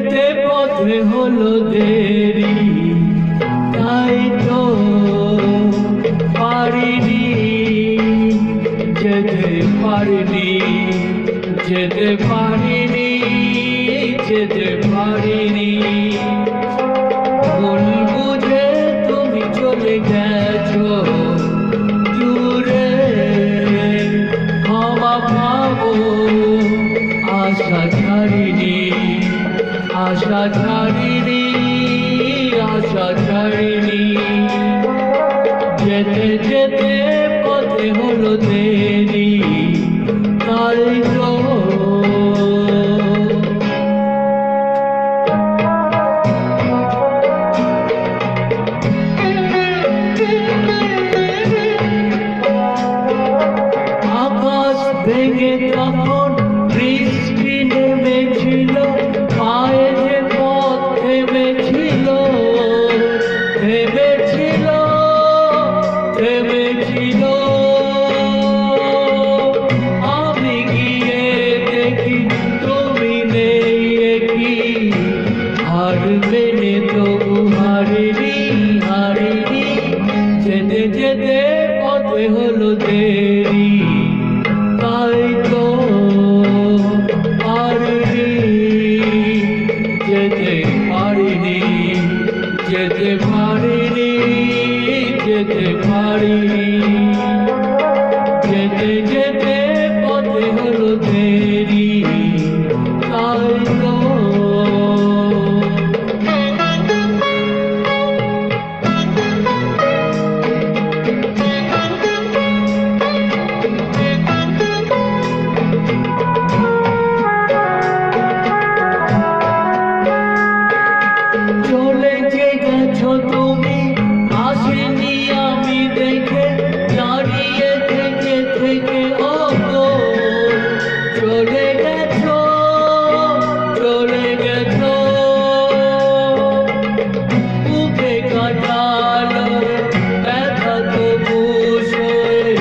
যেতে পথে হলো দেরি, তাই তো পারিনি, যেতে পারিনি, যেতে পারিনি, যেতে পারিনি। ভুল বুঝে তুমি চলে গেছো দূরে, ক্ষমা পাবো আশা ছাড়িনি, আশা ছাড়িনি, আশা ছাড়িনি। যেতে যেতে পথে হলো দেরি, তাই তো আকাশ ভেঙে তখন বৃষ্টি নেমেছিল, পায়ে যে পথ থেমেছিল, থেমেছিল, থেমেছিল। আমি গিয়ে দেখি তুমি নেই একই, হার মেনে তবু হারিনি, হারিনি। যেতে যেতে পথে হলো দেরি, তাই তো পারিনি, যেতে পারিনি, যেতে পারিনি, যেতে পারিনি। যেতে যেতে পথে হলো দেরি, তাই তো চলে যে গেছো তুমি, আসিনি আমি দেখে, দাঁড়িয়ে থেকে থেকে ও গো। চলে গেছো, চলে গেছো, বুকে কাটালো ব্যথা তবু সয়ে,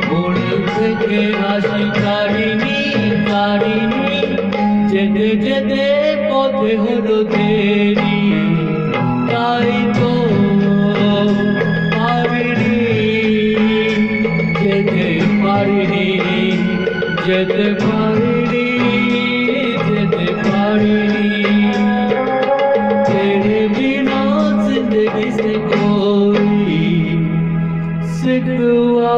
ভুল থেকে হাসি কারিনি, কারিনি। যেতে যেতে পথে হলো দেরি, তাই তো পারিনি, যেতে পারিনি, যেতে পারিনি, যেতে পারিনি। तेरे बिना जिंदगी से कोई सिकवा